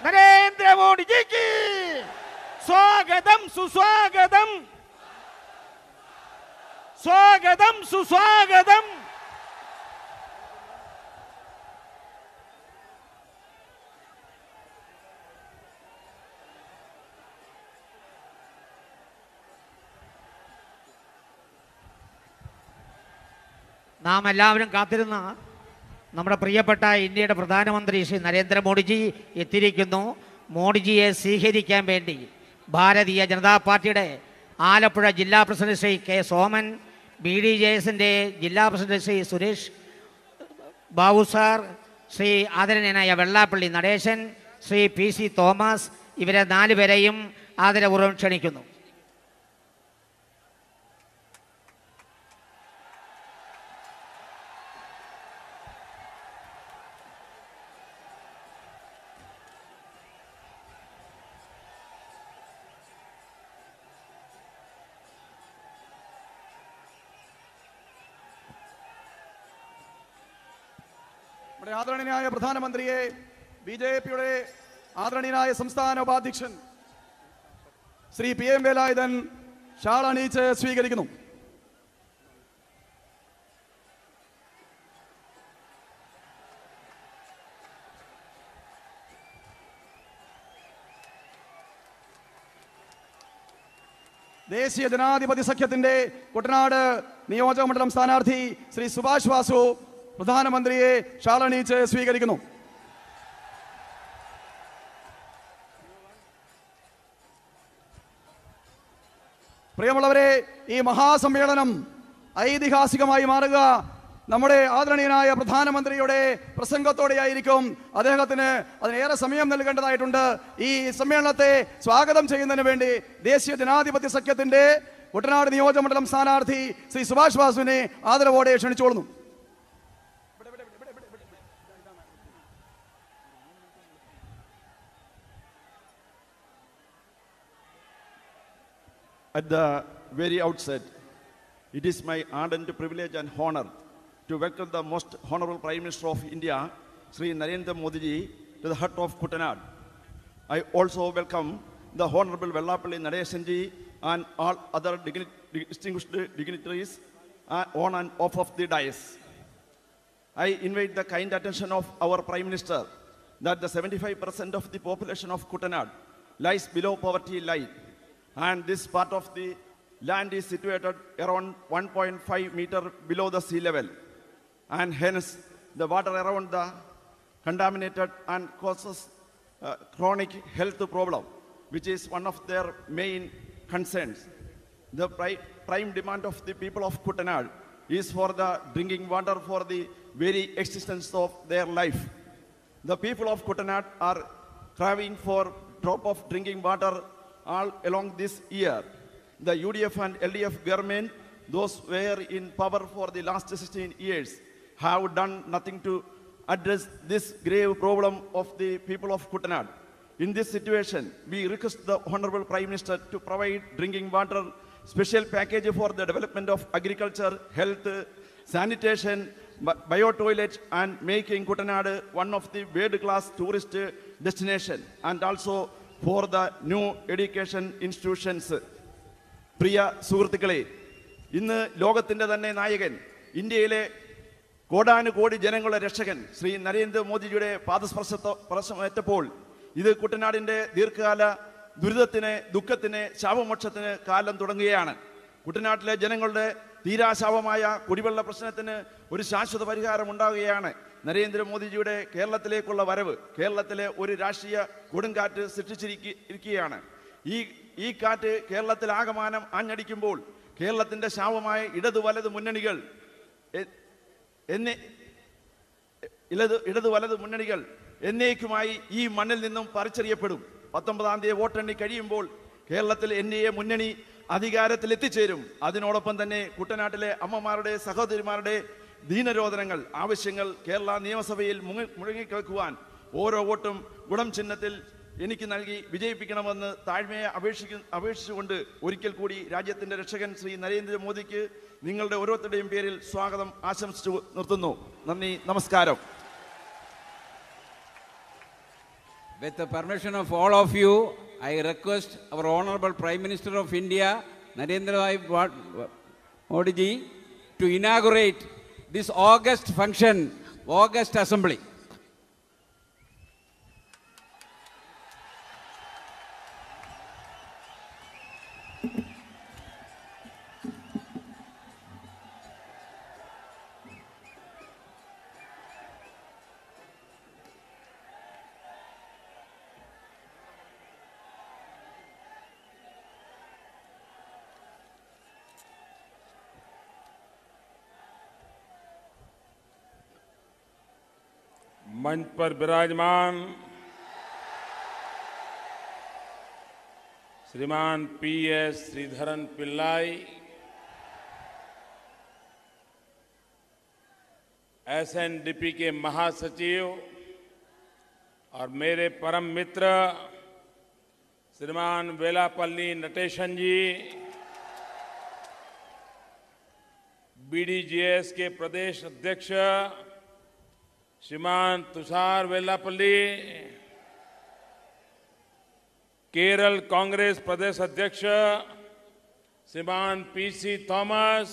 നരേന്ദ്രമോദിജിക്ക് സ്വാഗതം സുസ്വാഗതം, സ്വാഗതം സുസ്വാഗതം. നാം എല്ലാവരും കാത്തിരുന്ന നമ്മുടെ പ്രിയപ്പെട്ട ഇന്ത്യയുടെ പ്രധാനമന്ത്രി ശ്രീ നരേന്ദ്രമോദിജി എത്തിയിരിക്കുന്നു. മോഡിജിയെ സ്വീകരിക്കാൻ വേണ്ടി ഭാരതീയ ജനതാ പാർട്ടിയുടെ ആലപ്പുഴ ജില്ലാ പ്രസിഡന്റ് ശ്രീ കെ സോമൻ, BDJSന്റെ ജില്ലാ പ്രസിഡന്റ് ശ്രീ സുരേഷ് ബാബു സാർ, ശ്രീ ആദരണീയനായ വെള്ളാപ്പള്ളി നടേശൻ, ശ്രീ PC തോമസ്, ഇവരെ 4 പേരെയും ആദരപൂർവ്വം ക്ഷണിക്കുന്നു. ആദരണീയനായ പ്രധാനമന്ത്രിയെ BJPയുടെ ആദരണീയനായ സംസ്ഥാന ഉപാധ്യക്ഷൻ ശ്രീ PM വേലായുധൻ ഷാൾ അണിയിച്ച് സ്വീകരിക്കുന്നു. ദേശീയ ജനാധിപത്യ സഖ്യത്തിന്റെ കുട്ടനാട് നിയോജകമണ്ഡലം സ്ഥാനാർത്ഥി ശ്രീ സുഭാഷ് വാസു പ്രധാനമന്ത്രിയെ ഷാൾ അണിയിച്ച് സ്വീകരിക്കുന്നു. പ്രിയമുള്ളവരെ, ഈ മഹാസമ്മേളനം ഐതിഹാസികമായി മാറുക നമ്മുടെ ആദരണീയനായ പ്രധാനമന്ത്രിയുടെ പ്രസംഗത്തോടെയായിരിക്കും. അദ്ദേഹത്തിന് അതിനേറെ സമയം നൽകേണ്ടതായിട്ടുണ്ട്. ഈ സമ്മേളനത്തെ സ്വാഗതം ചെയ്യുന്നതിന് വേണ്ടി ദേശീയ ജനാധിപത്യ സഖ്യത്തിന്റെ കുട്ടനാട് നിയോജകമണ്ഡലം സ്ഥാനാർത്ഥി ശ്രീ സുഭാഷ് വാസുവിനെ ആദരവോടെ ക്ഷണിച്ചുകൊള്ളുന്നു. At the very outset, it is my ardent privilege and honor to welcome the most honorable Prime Minister of India, Sri Narendra Modi ji, to the heart of Kuttanad. I also welcome the Honorable Vellapalli Nadeshan ji and all other distinguished dignitaries on and off of the dais. I invite the kind attention of our Prime Minister that the 75% of the population of Kuttanad lies below poverty line. And this part of the land is situated around 1.5 meter below the sea level. And hence, the water around the contaminated and causes chronic health problem, which is one of their main concerns. The prime demand of the people of Kuttanad is for the drinking water for the very existence of their life. The people of Kuttanad are craving for drop of drinking water all along this year. The UDF and LDF government, those were in power for the last 16 years, have done nothing to address this grave problem of the people of Kuttanad. In this situation, we request the Honorable Prime Minister to provide drinking water, special package for the development of agriculture, health, sanitation, bio-toilet, and making Kuttanad one of the world-class tourist destination, and also for the new education institutions. പ്രിയ സുഹൃത്തുക്കളെ, ഇന്ന് ലോകത്തിൻ്റെ തന്നെ നായകൻ, ഇന്ത്യയിലെ കോടാനുകോടി ജനങ്ങളുടെ രക്ഷകൻ ശ്രീ നരേന്ദ്രമോദിജിയുടെ പാദസ്പർശമേറ്റപ്പോൾ ഇത് കുട്ടനാടിൻ്റെ ദീർഘകാല ദുരിതത്തിന്, ദുഃഖത്തിന്, ശാപമോക്ഷത്തിന് കാലം തുടങ്ങുകയാണ്. കുട്ടനാട്ടിലെ ജനങ്ങളുടെ തീരാശാപമായ കുടിവെള്ള പ്രശ്നത്തിന് ഒരു ശാശ്വത പരിഹാരം ഉണ്ടാകുകയാണ്. നരേന്ദ്രമോദിജിയുടെ കേരളത്തിലേക്കുള്ള വരവ് കേരളത്തിലെ ഒരു രാഷ്ട്രീയ കൊടുങ്കാറ്റ് സൃഷ്ടിച്ചിരിക്കുകയാണ്. ഈ കാറ്റ് കേരളത്തിൽ ആകമാനം ആഞ്ഞടിക്കുമ്പോൾ കേരളത്തിൻ്റെ ശാപമായ ഇടതു വലത് മുന്നണികൾ എന്നേക്കുമായി ഈ മണ്ണിൽ നിന്നും പറിച്ചെറിയപ്പെടും. 19-ാം തീയതി വോട്ടെണ്ണി കഴിയുമ്പോൾ കേരളത്തിൽ NDA മുന്നണി അധികാരത്തിൽ എത്തിച്ചേരും. അതിനോടൊപ്പം തന്നെ കുട്ടനാട്ടിലെ അമ്മമാരുടെ, സഹോദരിമാരുടെ ദീനരോധനങ്ങൾ, ആവശ്യങ്ങൾ കേരള നിയമസഭയിൽ മുഴങ്ങിക്കേൾക്കുവാൻ ഓരോ വോട്ടും ഗുണം ചിഹ്നത്തിൽ എനിക്ക് നൽകി വിജയിപ്പിക്കണമെന്ന് താഴ്മയെ അപേക്ഷിച്ചുകൊണ്ട് ഒരിക്കൽ കൂടി രാജ്യത്തിൻ്റെ രക്ഷകൻ ശ്രീ നരേന്ദ്രമോദിക്ക് നിങ്ങളുടെ ഓരോരുത്തരുടെയും പേരിൽ സ്വാഗതം ആശംസിച്ചു നിർത്തുന്നു. നന്ദി, നമസ്കാരം. With the permission of all of you, I request our Honorable Prime Minister of India, Narendra Modi ji, to inaugurate this August function, August Assembly. मंच पर विराजमान श्रीमान पी.एस. श्रीधरन पिल्लाई, एसएनडीपी के महासचिव और मेरे परम मित्र श्रीमान वेलापल्ली नटेशन जी, बीडीजेएस के प्रदेश अध्यक्ष श्रीमान तुषार वेलापल्ली, केरल कांग्रेस प्रदेश अध्यक्ष श्रीमान पीसी थॉमस,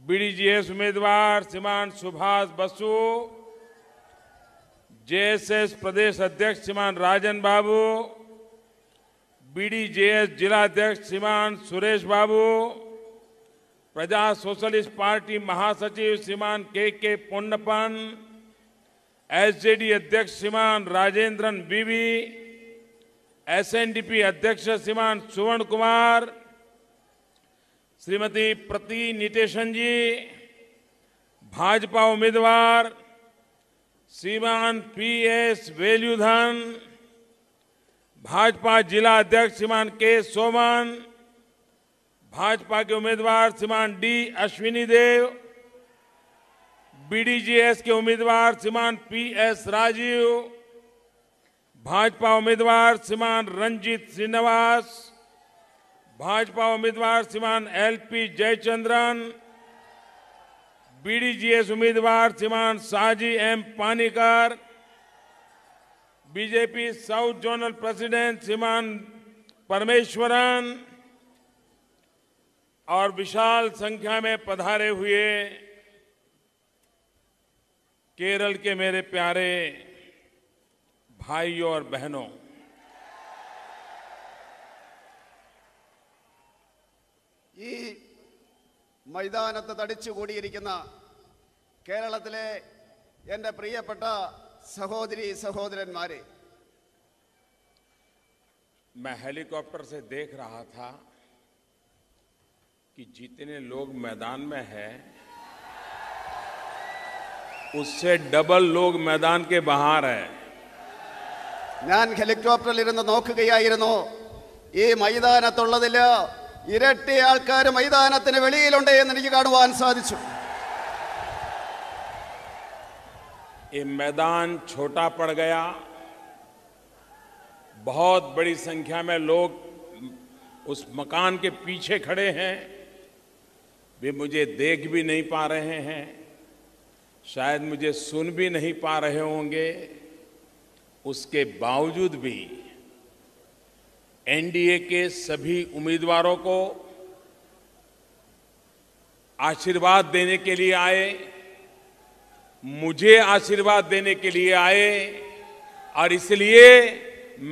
बीडीजेएस उम्मीदवार श्रीमान सुभाष बसु, जेएसएस प्रदेश अध्यक्ष श्रीमान राजन बाबू, बीडीजेएस जिला अध्यक्ष श्रीमान सुरेश बाबू, प्रजा सोशलिस्ट पार्टी महासचिव श्रीमान के पुण्यपन, एसजेडी अध्यक्ष श्रीमान राजेंद्रन बीवी, एसएनडीपी अध्यक्ष श्रीमान सुवर्ण कुमार, श्रीमती प्रति निटेशन जी, भाजपा उम्मीदवार श्रीमान पीएस वेल्युधन, भाजपा जिला अध्यक्ष श्रीमान के सोमन, भाजपा के उम्मीदवार श्रीमान डी अश्विनी देव, बीडीजेएस के उम्मीदवार श्रीमान पीएस राजीव, भाजपा उम्मीदवार श्रीमान रंजीत श्रीनिवास, भाजपा उम्मीदवार श्रीमान एलपी जयचंद्रन, बीडीजेएस उम्मीदवार श्रीमान Saji M Panicker, BJP south zonal president श्रीमान परमेश्वरन और विशाल संख्या में पधारे हुए केरल के मेरे प्यारे भाइयों और बहनों, ഈ മൈതാനത്ത് തടിച്ചുകൂടിയിരിക്കുന്ന കേരളത്തിലെ എൻ്റെ പ്രിയപ്പെട്ട സഹോദരി സഹോദരന്മാരെ, मैं हेलीकॉप्टर से देख रहा था कि जितने लोग मैदान में हैं उससे डबल लोग मैदान के बाहर हैं। ഞാൻ ഹെലികോപ്റ്ററിൽ ഇരുന്ന് നോക്കുകയായിരുന്നു. ഈ മൈതാനത്തുള്ളതിൽ ഇരട്ടി ആൾക്കാർ മൈതാനത്തിന് വെളിയിലുണ്ട് എന്ന് എനിക്ക് കാണുവാൻ സാധിച്ചു. ये मैदान छोटा पड़ गया, बहुत बड़ी संख्या में लोग उस मकान के पीछे खड़े हैं, वे मुझे देख भी नहीं पा रहे हैं, शायद मुझे सुन भी नहीं पा रहे होंगे। उसके बावजूद भी एनडीए के सभी उम्मीदवारों को आशीर्वाद देने के लिए आए, मुझे आशीर्वाद देने के लिए आए, और इसलिए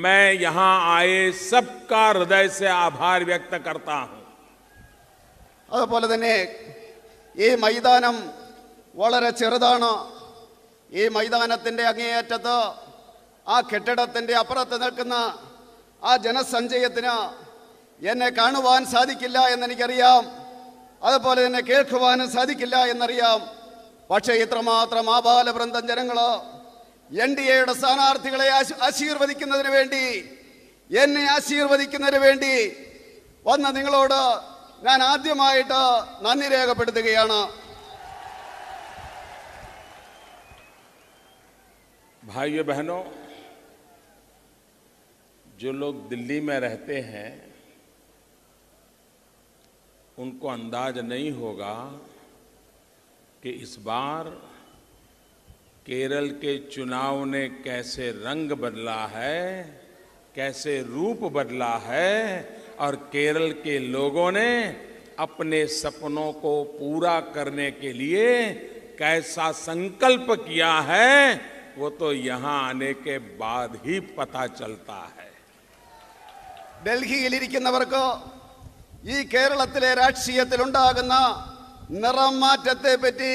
मैं यहां आए सबका हृदय से आभार व्यक्त करता हूं। അതുപോലെ തന്നെ ഈ മൈതാനം വളരെ ചെറുതാണ്. ഈ മൈതാനത്തിൻ്റെ അങ്ങേയറ്റത്ത് ആ കെട്ടിടത്തിൻ്റെ അപ്പുറത്ത് നിൽക്കുന്ന ആ ജനസഞ്ചയത്തിന് എന്നെ കാണുവാൻ സാധിക്കില്ല എന്നെനിക്കറിയാം, അതുപോലെ തന്നെ കേൾക്കുവാനും സാധിക്കില്ല എന്നറിയാം. പക്ഷേ ഇത്രമാത്രം ആബാലവൃന്ദം ജനങ്ങൾ എൻഡിഎയുടെ സ്ഥാനാർത്ഥികളെ ആശീർവദിക്കുന്നതിന് വേണ്ടി, എന്നെ ആശീർവദിക്കുന്നതിന് വേണ്ടി വന്ന നിങ്ങളോട് ഞാൻ ആദ്യമായിട്ട് നന്ദി രേഖപ്പെടുത്തുകയാണ്. भाइयों बहनों, जो लोग दिल्ली में रहते हैं उनको अंदाज नहीं होगा कि इस बार केरल के चुनाव ने कैसे रंग बदला है, कैसे रूप बदला है और केरल के लोगों ने अपने सपनों को पूरा करने के लिए कैसा संकल्प किया है, वो तो यहाँ आने के बाद ही पता चलता है। ഡൽഹിയിലിരിക്കുന്നവർക്ക് ഈ കേരളത്തിലെ രാഷ്ട്രീയത്തിൽ ഉണ്ടാകുന്ന നിറം മാറ്റത്തെ പറ്റി,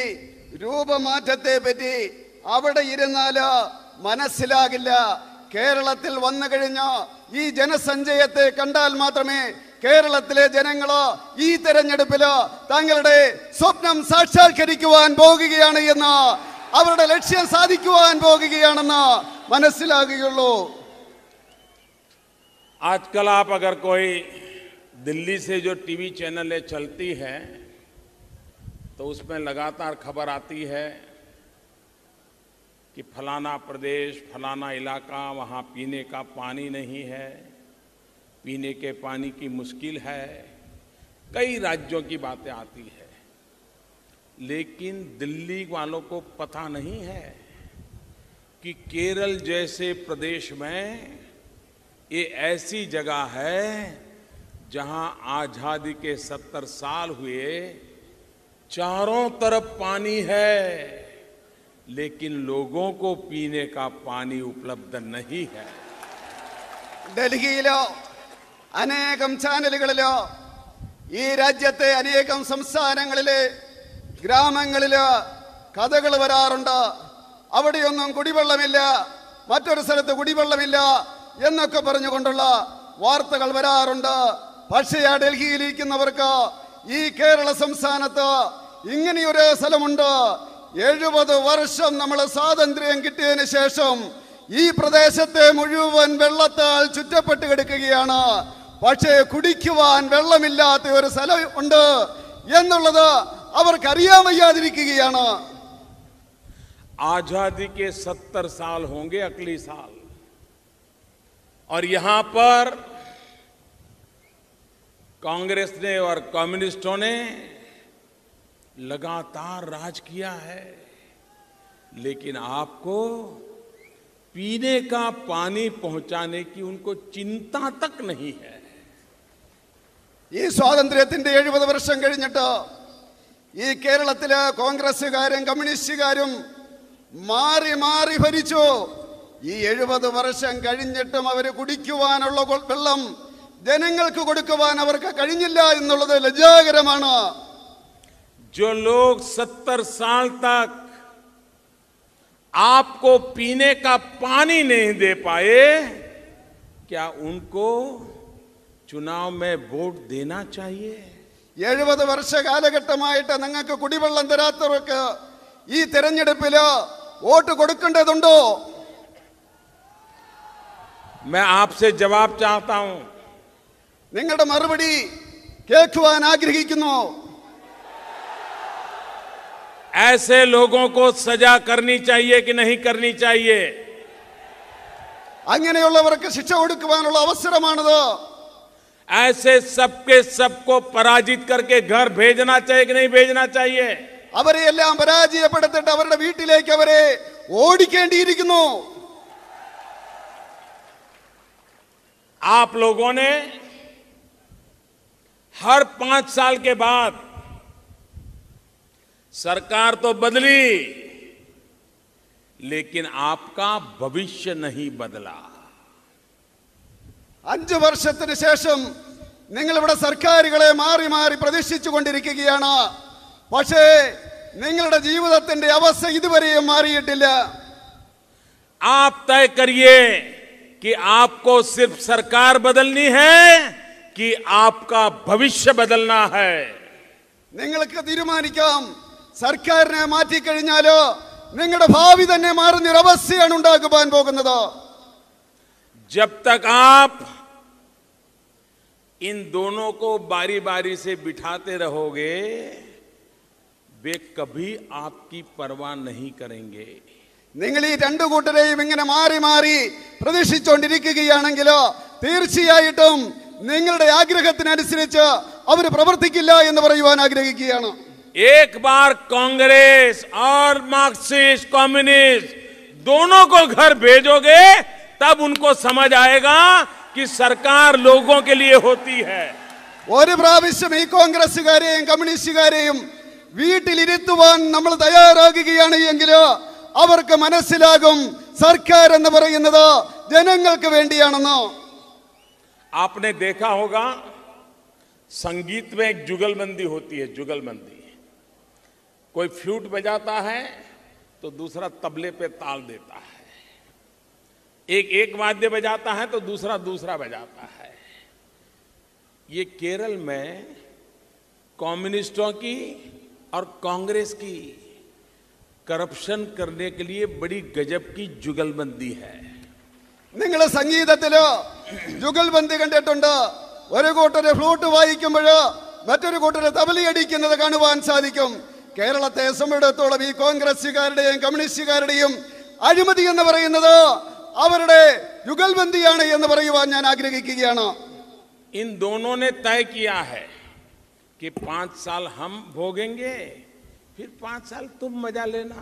രൂപമാറ്റത്തെ പറ്റി അവിടെ ഇരുന്നാല് മനസ്സിലാകില്ല. കേരളത്തിൽ വന്നു കഴിഞ്ഞ ഈ ജനസഞ്ചയത്തെ കണ്ടാൽ മാത്രമേ കേരളത്തിലെ ജനങ്ങള് ഈ തെരഞ്ഞെടുപ്പില് തങ്ങളുടെ സ്വപ്നം സാക്ഷാത്കരിക്കുവാൻ പോകുകയാണ് എന്ന്, അവരുടെ ലക്ഷ്യം സാധിക്കുവാൻ പോകുകയാണെന്ന് മനസ്സിലാകുകയുള്ളൂ. आजकल आप अगर कोई दिल्ली से जो टीवी चैनलें चलती है तो उसमें लगातार खबर आती है कि फलाना प्रदेश, फलाना इलाका, वहाँ पीने का पानी नहीं है, पीने के पानी की मुश्किल है, कई राज्यों की बातें आती है। लेकिन दिल्ली वालों को पता नहीं है कि केरल जैसे प्रदेश में ये ऐसी जगह है जहां आजादी के 70 साल हुए, चारों तरफ पानी है लेकिन लोगों को पीने का पानी उपलब्ध नहीं है। ഡൽഹിയിലോ അനേകം ചാനലുകളിലോ ഈ രാജ്യത്തെ അനേകം സംസ്ഥാനങ്ങളിലെ ഗ്രാമങ്ങളിലോ കഥകൾ വരാറുണ്ട്. അവിടെയൊന്നും കുടിവെള്ളമില്ല, മറ്റൊരു സ്ഥലത്ത് കുടിവെള്ളമില്ല എന്നൊക്കെ പറഞ്ഞുകൊണ്ടുള്ള വാർത്തകൾ വരാറുണ്ട്. പക്ഷേ ആ ഡൽഹിയിലിരിക്കുന്നവർക്ക് ഈ കേരള സംസ്ഥാനത്ത് ഇങ്ങനെയൊരു സ്ഥലമുണ്ട്. 70 വർഷം നമ്മൾ സ്വാതന്ത്ര്യം കിട്ടിയതിന് ശേഷം ഈ പ്രദേശത്തെ മുഴുവൻ വെള്ളത്താൽ ചുറ്റപ്പെട്ട് കിടക്കുകയാണ്. പക്ഷേ കുടിക്കുവാൻ വെള്ളമില്ലാത്ത ഒരു സ്ഥലം ഉണ്ട് എന്നുള്ളത് അവർക്കറിയാൻ വയ്യാതിരിക്കുകയാണ്. आजादी के 70 साल होंगे अगले साल और यहां पर कांग्रेस ने और कम्युनिस्टों ने लगातार राज किया है, लेकिन आपको पीने का पानी पहुंचाने की उनको चिंता तक नहीं है। ഈ സ്വാതന്ത്ര്യത്തിന്റെ 70 വർഷം കഴിഞ്ഞിട്ട് ഈ കേരളത്തിലെ കോൺഗ്രസ്സുകാരും കമ്മ്യൂണിസ്റ്റുകാരും മാറി മാറി ഭരിച്ചു. ഈ 70 വർഷം കഴിഞ്ഞിട്ടും അവര് കുടിക്കുവാനുള്ള വെള്ളം ജനങ്ങൾക്ക് കൊടുക്കുവാൻ അവർക്ക് കഴിഞ്ഞില്ല എന്നുള്ളത് ലജ്ജാകരമാണ്. जो लोग 70 साल तक आपको पीने का पानी नहीं दे पाए, क्या उनको चुनाव में वोट देना चाहिए? 70 വർഷ കാലഘട്ടമായിട്ട് നിങ്ങൾക്ക് കുടിവെള്ളം തരാത്തവർക്ക് ഈ തെരഞ്ഞെടുപ്പില് വോട്ട് കൊടുക്കേണ്ടതുണ്ടോ? मैं आपसे जवाब चाहता हूं। നിങ്ങളുടെ മറുപടി കേൾക്കുവാൻ ആഗ്രഹിക്കുന്നു. ऐसे लोगों को सजा करनी चाहिए कि नहीं करनी चाहिए? അങ്ങനെയുള്ളവർക്ക് ശിക്ഷ കൊടുക്കുവാനുള്ള അവസരമാണത്. ऐसे सबके सबको पराजित करके घर भेजना चाहिए कि नहीं भेजना चाहिए? അവരെ എല്ലാം പരാജയപ്പെടുത്തിട്ട് അവരുടെ വീട്ടിലേക്ക് അവരെ ഓടിക്കേണ്ടിയിരിക്കുന്നു. आप लोगों ने हर 5 साल के बाद सरकार तो बदली, लेकिन आपका भविष्य नहीं बदला। 5 വർഷത്തിന് ശേഷം നിങ്ങൾ ഇവിടെ സർക്കാരുകളെ മാറി മാറി പ്രതിഷ്ഠിച്ചു കൊണ്ടിരിക്കുകയാണ്. പക്ഷേ നിങ്ങളുടെ ജീവിതത്തിന്റെ അവസ്ഥ ഇതുവരെയും മാറിയിട്ടില്ല. आप तय करिए कि आपको सिर्फ सरकार बदलनी है कि आपका भविष्य बदलना है। നിങ്ങൾക്ക് തീരുമാനിക്കാം, സർക്കാരിനെ മാറ്റിക്കഴിഞ്ഞാലോ നിങ്ങളുടെ ഭാവി തന്നെ മാറുന്ന ഒരു അവസ്ഥയാണ് ഉണ്ടാകുവാൻ പോകുന്നത്. जब तक आप इन दोनों को बारी बारी से बिठाते रहोगे, वे कभी आपकी परवाह नहीं करेंगे। നിങ്ങൾ ഈ രണ്ടു കൂട്ടരെയും ഇങ്ങനെ മാറി മാറി പ്രതീക്ഷിച്ചുകൊണ്ടിരിക്കുകയാണെങ്കിലോ തീർച്ചയായിട്ടും നിങ്ങളുടെ ആഗ്രഹത്തിനനുസരിച്ച് അവർ പ്രവർത്തിക്കില്ല എന്ന് പറയുവാൻ ആഗ്രഹിക്കുകയാണ്. एक बार कांग्रेस और मार्क्सिस्ट कम्युनिस्ट दोनों को घर भेजोगे तब उनको समझ आएगा कि सरकार लोगों के लिए होती है. ഒരു പ്രാവശ്യം ഈ കോൺഗ്രസുകാരെയും കമ്മ്യൂണിസ്റ്റുകാരെയും വീട്ടിലിരുത്തുവാൻ നമ്മൾ തയ്യാറാകുകയാണ് എങ്കിൽ അവർക്ക് മനസ്സിലാകും സർക്കാർ എന്ന് പറയുന്നത് ജനങ്ങൾക്ക് വേണ്ടിയാണെന്ന്. आपने देखा होगा संगीत में एक जुगलबंदी होती है. जुगलबंदी, कोई फ्लूट बजाता है तो दूसरा तबले पे ताल देता है, एक वाद्य बजाता है तो दूसरा बजाता है. ये केरल में कम्युनिस्टों की और कांग्रेस की करप्शन करने के लिए बड़ी गजब की जुगलबंदी है. നിങ്ങൾ സംഗീതത്തില് ജുഗൽബന്ദി കണ്ടിട്ടുണ്ട്. ഒരു കൂട്ടര് ഫ്ലൂട്ട് വായിക്കുമ്പോൾ മറ്റൊരു കൂട്ടര് തബലിയടിക്കുന്നത് കാണുവാൻ സാധിക്കും. കേരളത്തെ സംബന്ധിച്ചിടത്തോളം ഈ കോൺഗ്രസുകാരുടെയും കമ്മ്യൂണിസ്റ്റുകാരുടെയും അഴിമതി എന്ന് പറയുന്നത് അവരുടെ ജുഗൽബന്ദിയാണ് എന്ന് പറയുവാൻ ഞാൻ ആഗ്രഹിക്കുകയാണ്. इन दोनों ने तय किया है कि 5 साल हम भोगेंगे, फिर 5 साल तुम मजा लेना,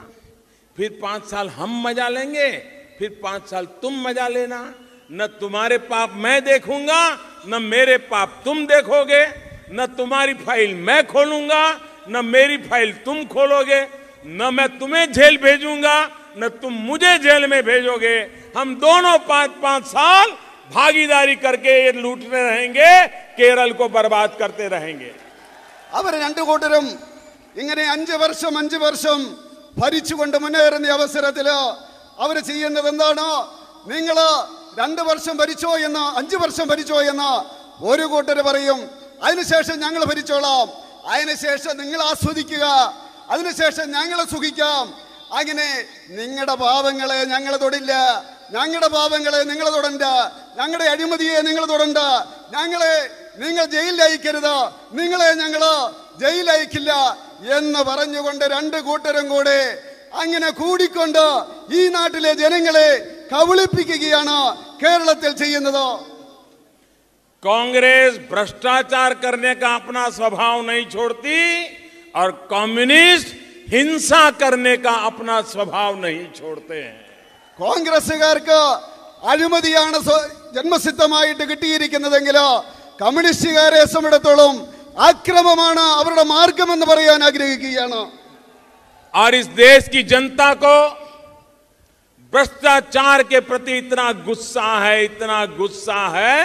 फिर 5 साल हम मजा लेंगे, फिर 5 साल तुम मजा लेना. न तुम्हारे पाप मैं देखूंगा, न मेरे पाप तुम देखोगे, न तुम्हारी फाइल मैं खोलूंगा, न मेरी फाइल तुम खोलोगे, न मैं तुम्हें जेल भेजूंगा, न तुम मुझे जेल में भेजोगे. हम दोनों 5-5 साल भागीदारी करके ये लूटते रहेंगे, केरल को बर्बाद करते रहेंगे. അവർ രണ്ടു കൂട്ടരും ഇങ്ങനെ 5 വർഷം ഭരിച്ചുകൊണ്ട് മുന്നേറുന്ന അവസരത്തിൽ അവർ ചെയ്യുന്നത് എന്താണ്? നിങ്ങൾ 2 വർഷം ഭരിച്ചോ എന്ന്, 5 വർഷം ഭരിച്ചോ എന്ന് ഒരു കൂട്ടർ പറയും. അതിനുശേഷം ഞങ്ങൾ ഭരിച്ചോളാം, അതിനുശേഷം നിങ്ങൾ ആസ്വദിക്കുക, അതിനുശേഷം ഞങ്ങൾ സുഖിക്കാം. അങ്ങനെ നിങ്ങളുടെ പാവങ്ങളെ ഞങ്ങൾ തൊടില്ല, ഞങ്ങളുടെ പാവങ്ങളെ നിങ്ങൾ തൊടണ്ട, ഞങ്ങളുടെ അഴിമതിയെ നിങ്ങൾ തൊടണ്ട, നിങ്ങൾ ജയിലിൽ അയക്കരുത്, നിങ്ങളെ ഞങ്ങൾ ജയിലിൽ അയക്കില്ല എന്ന് പറഞ്ഞുകൊണ്ട് രണ്ടു കൂട്ടരും കൂടെ അങ്ങനെ കൂടിക്കൊണ്ട് ഈ നാട്ടിലെ ജനങ്ങളെ കബളിപ്പിക്കുകയാണ് കേരളത്തിൽ ചെയ്യുന്നത്. कांग्रेस भ्रष्टाचार करने का अपना स्वभाव नहीं छोड़ती और कम्युनिस्ट हिंसा करने का अपना स्वभाव नहीं छोड़ते हैं. കോൺഗ്രസുകാർക്ക് അഴിമതിയാണ് ജന്മസിദ്ധമായിട്ട് കിട്ടിയിരിക്കുന്നതെങ്കിൽ കമ്മ്യൂണിസ്റ്റുകാരെ സംബന്ധിച്ചിടത്തോളം അക്രമമാണ് അവരുടെ മാർഗമെന്ന് പറയാൻ ആഗ്രഹിക്കുകയാണ്. और इस देश की जनता को भ्रष्टाचार के प्रति इतना गुस्सा है.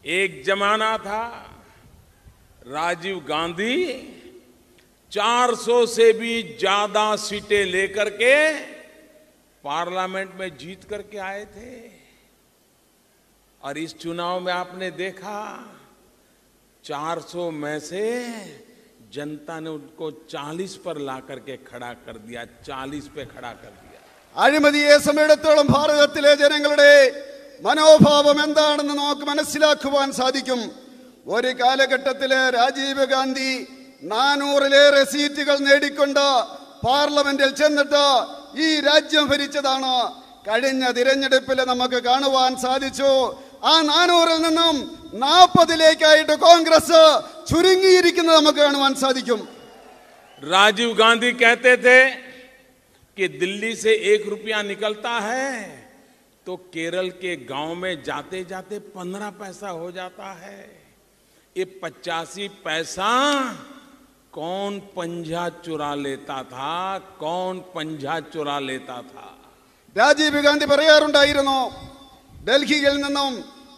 एक जमाना था राजीव गांधी 400 से भी ज्यादा सीटें लेकर के पार्लियामेंट में जीत करके आए थे, और इस चुनाव में आपने देखा 400 में से जनता ने उनको 40 पर ला करके खड़ा कर दिया, 40 पे खड़ा कर दिया. അഴിമതിയെ സംബന്ധിച്ചിടത്തോളം ഭാരതത്തിലെ ജനങ്ങളുടെ മനോഭാവം എന്താണെന്ന് നമുക്ക് മനസ്സിലാക്കുവാൻ സാധിക്കും. ഒരു കാലഘട്ടത്തില് രാജീവ് ഗാന്ധി 400-ലേറെ സീറ്റുകൾ നേടിക്കൊണ്ട് പാർലമെന്റിൽ ചെന്നിട്ട് ഈ രാജ്യം ഭരിച്ചതാണ്. കഴിഞ്ഞ തിരഞ്ഞെടുപ്പിൽ നമുക്ക് കാണുവാൻ സാധിച്ചു ആ 400-ൽ നിന്നും 40-ലേക്കായിട്ട് കോൺഗ്രസ് ചുരുങ്ങിയിരിക്കുന്നത് നമുക്ക് കാണുവാൻ സാധിക്കും. राजीव गांधी कहते थे कि दिल्ली से 1 रुपया निकलता है तो केरल के गांव में जाते जाते 15 पैसा हो जाता है. ये 85 पैसा कौन पंजा चुरा लेता था, कौन पंजा चुरा लेता था. രാജീവ് ഗാന്ധി പറയാറുണ്ടായിരുന്നു, ഡൽഹിയിൽ നിന്നും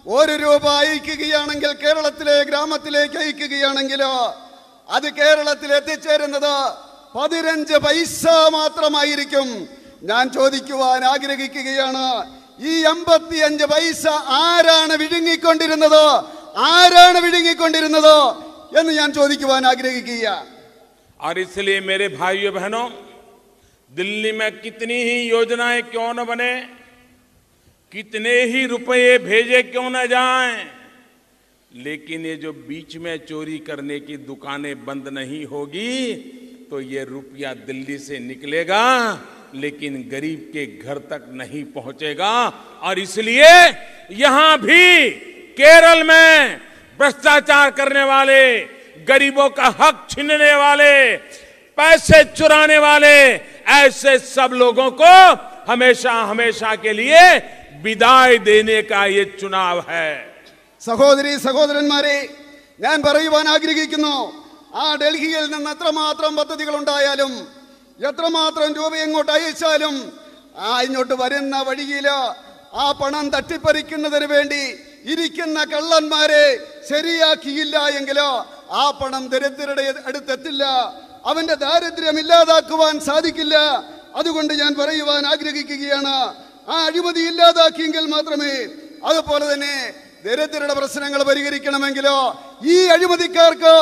1 രൂപ അയക്കുകയാണെങ്കിൽ, കേരളത്തിലെ ഗ്രാമത്തിലേക്ക് അയക്കുകയാണെങ്കിൽ അത് കേരളത്തിൽ എത്തിച്ചേരുന്നത് 15 പൈസ മാത്രമായിരിക്കും. ഞാൻ ചോദിക്കുവാൻ ആഗ്രഹിക്കുകയാണ്, ഈ 85 പൈസ ആരാണ് വിഴുങ്ങിക്കൊണ്ടിരുന്നത് എന്ന് ഞാൻ ചോദിക്കുവാൻ ആഗ്രഹിക്കുകയാണ്. और इसलिए मेरे भाइयों बहनों, दिल्ली में कितनी ही योजनाएं क्यों न बने, कितने ही रुपए भेजे क्यों न जाएं, लेकिन ये जो बीच में चोरी करने की दुकानें बंद नहीं होगी तो ये रुपया दिल्ली से निकलेगा लेकिन गरीब के घर तक नहीं पहुंचेगा. और इसलिए यहां भी केरल में भ्रष्टाचार करने वाले गरीबों का हक छीनने वाले, पैसे चुराने वाले, ऐसे सब लोगों को हमेशा हमेशा के लिए विदाई देने का ये चुनाव है। സഹോദരി സഹോദരന്മാരെ, ഞാൻ പറയുവാൻ ആഗ്രഹിക്കുന്നു, ആ ഡൽഹിയിൽ നിന്ന് എത്രമാത്രം പദ്ധതികൾ ഉണ്ടായാലും എത്രമാത്രം രൂപ എങ്ങോട്ട് അയച്ചാലും ഇങ്ങോട്ട് വരുന്ന വഴിയിൽ ആ പണം തട്ടിപ്പറിക്കുന്നതിന് വേണ്ടി ഇരിക്കുന്ന കള്ളന്മാരെ ശരിയാക്കിയില്ല എങ്കിലോ ആ പണം ദരിദ്രരുടെ അടുത്തെത്തില്ല, അവന്റെ ദാരിദ്ര്യം ഇല്ലാതാക്കുവാൻ സാധിക്കില്ല. അതുകൊണ്ട് ഞാൻ പറയുവാൻ ആഗ്രഹിക്കുകയാണ്, ആ അഴിമതി ഇല്ലാതാക്കിയെങ്കിൽ മാത്രമേ, അതുപോലെ തന്നെ ദരിദ്രരുടെ പ്രശ്നങ്ങൾ പരിഹരിക്കണമെങ്കിലോ ഈ അഴിമതിക്കാർക്ക്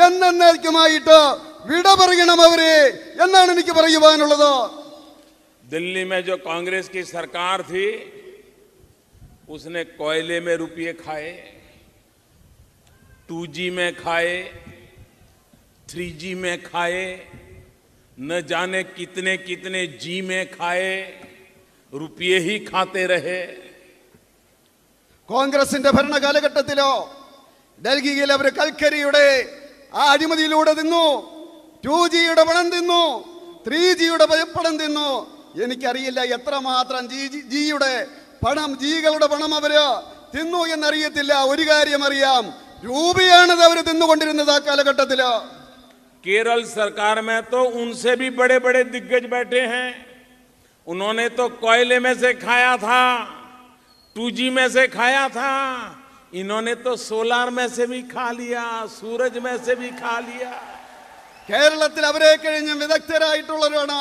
എന്നേക്കുമായിട്ട് വിട പറയണം അവരെ എന്നാണ് എനിക്ക് പറയുവാനുള്ളത്. दिल्ली में जो कांग्रेस की सरकार थी उसने कोयले में रुपये खाए, 2G में खाए, 3G में खाए, न जाने कितने कितने G में खाए, रुपये ही खाते रहे. കോൺഗ്രസിന്റെ ഭരണകാലഘട്ടത്തിലോ ഡൽഹിയിൽ അവർ കൽക്കരിയുടെ ആ അഴിമതിയിലൂടെ തിന്നു, 2Gയുടെ പണം തിന്നു, 3Gയുടെ പണം തിന്നു. എനിക്കറിയില്ല എത്രമാത്രം ജിയുടെ പണം, ജികളുടെ പണം അവര് തിന്നു എന്നറിയത്തില്ല. ഒരു കാര്യം അറിയാം, രൂപയാണത് അവർ തിന്നുകൊണ്ടിരുന്നത് ആ കാലഘട്ടത്തില്. केरल सरकार में तो उनसे भी बड़े बड़े दिग्गज बैठे हैं. उन्होंने तो कोयले में से खाया था, 2G में से खाया था. इन्होंने तो सोलार में से भी खा लिया, सूरज में से भी खा लिया. കേരളത്തിൽ അവരെ കഴിഞ്ഞ് വിദഗ്ധരായിട്ടുള്ളവരാണ്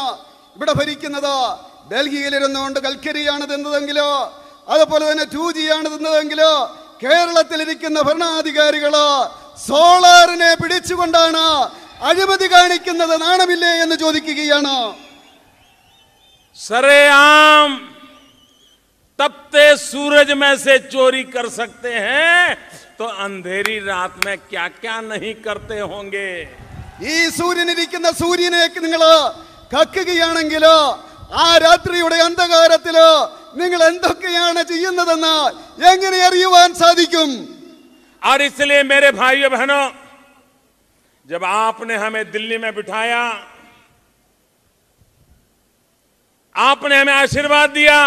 ഇവിടെ ഭരിക്കുന്നത്. ഡൽഹിയിലിരുന്നുകൊണ്ട് കൽക്കരിയാണ് തിന്നതെങ്കിലോ അതുപോലെ തന്നെ 2G ആണ് തിന്നതെങ്കിലോ കേരളത്തിലിരിക്കുന്ന ഭരണാധികാരികള് സോളാറിനെ പിടിച്ചുകൊണ്ടാണ് അഴിമതി കാണിക്കുന്നത്. നാണമില്ലേ എന്ന് ചോദിക്കുകയാണ്. सरेआम तपते सूरज में से चोरी कर सकते हैं तो अंधेरी रात में क्या क्या नहीं करते होंगे. ഈ സൂര്യനിരിക്കുന്ന സൂര്യനെ നിങ്ങള് കക്കുകയാണെങ്കിലോ ആ രാത്രിയുടെ അന്ധകാരത്തില് നിങ്ങൾ എന്തൊക്കെയാണ് ചെയ്യുന്നതെന്ന് എങ്ങനെ അറിയുവാൻ സാധിക്കും? और इसलिए मेरे भाइयों बहनों, जब आपने हमें दिल्ली में बिठाया, आपने हमें आशीर्वाद दिया,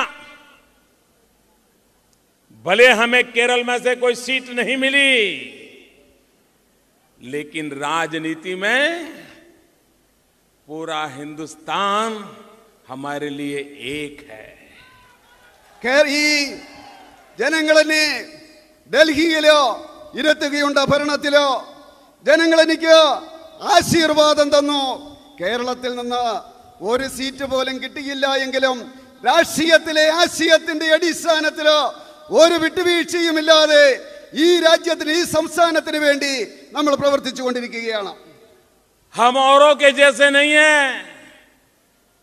भले हमें केरल में से कोई सीट नहीं मिली, लेकिन राजनीति में पूरा हिंदुस्तान हमारे लिए एक है. ഈ ജനങ്ങളെന്നെ ഡൽഹിയിലോ ഇരുത്തുകയുണ്ട്, ഭരണത്തിലോ ജനങ്ങൾ എനിക്ക് ആശീർവാദം തന്നു. കേരളത്തിൽ നിന്ന് ഒരു സീറ്റ് പോലും കിട്ടിയില്ല എങ്കിലും രാഷ്ട്രീയത്തിലെ ആശയത്തിന്റെ അടിസ്ഥാനത്തിലോ ഒരു വിട്ടുവീഴ്ചയുമില്ലാതെ ഈ രാജ്യത്തിന്, ഈ സംസ്ഥാനത്തിന് വേണ്ടി നമ്മൾ പ്രവർത്തിച്ചു കൊണ്ടിരിക്കുകയാണ്. हम औरों के जैसे नहीं है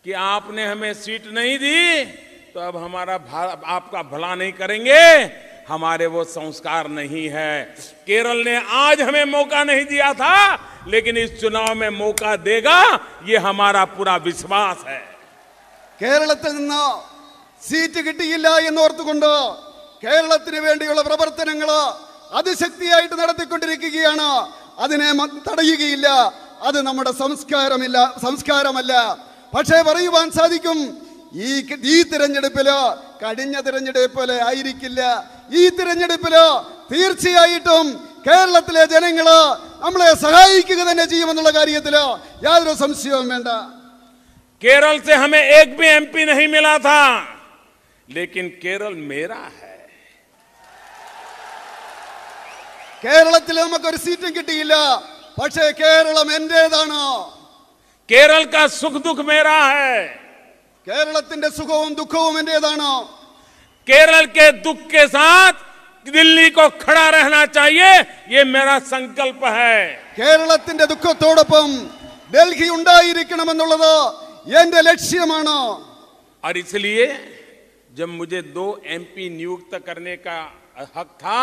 कि आपने हमें सीट नहीं दी तो अब हमारा आपका भला नहीं करेंगे. हमारे वो संस्कार नहीं है. केरल ने आज हमें मौका नहीं दिया था, लेकिन इस चुनाव में मौका देगा, ये हमारा पूरा विश्वास है. കേരളത്തിൽ നിന്ന് സീറ്റ് കിട്ടിയില്ല എന്നോർത്തുകൊണ്ട് കേരളത്തിന് വേണ്ടിയുള്ള പ്രവർത്തനങ്ങള് അതിശക്തിയായിട്ട് നടത്തിക്കൊണ്ടിരിക്കുകയാണ്. അതിനെ തടയുകയില്ല. അത് നമ്മുടെ സംസ്കാരമല്ല. പക്ഷേ പറയുവാൻ സാധിക്കും, ഈ തിരഞ്ഞെടുപ്പില് കഴിഞ്ഞ തിരഞ്ഞെടുപ്പില് ആയിരിക്കില്ല. ഈ തിരഞ്ഞെടുപ്പില് തീർച്ചയായിട്ടും കേരളത്തിലെ ജനങ്ങള് നമ്മളെ സഹായിക്കുക തന്നെ ചെയ്യുമെന്നുള്ള കാര്യത്തില് യാതൊരു സംശയവും വേണ്ട. केरल से हमें एक भी MP नहीं मिला था, लेकिन केरल मेरा है. കേരളത്തിൽ നമുക്കൊരു സീറ്റും കിട്ടിയില്ല, പക്ഷേ കേരളം എന്റേതാണ്. केरल का सुख दुख मेरा है. കേരളത്തിന്റെ സുഖവും ദുഃഖവും എന്റേതാണ്. केरल के दुख के साथ दिल्ली को खड़ा रहना चाहिए, ये मेरा संकल्प है. കേരളത്തിന്റെ ദുഃഖത്തോടൊപ്പം ഡൽഹി ഉണ്ടായിരിക്കണമെന്നുള്ളത് എന്റെ ലക്ഷ്യമാണ്. और इसलिए जब मुझे 2 MP नियुक्त करने का हक था,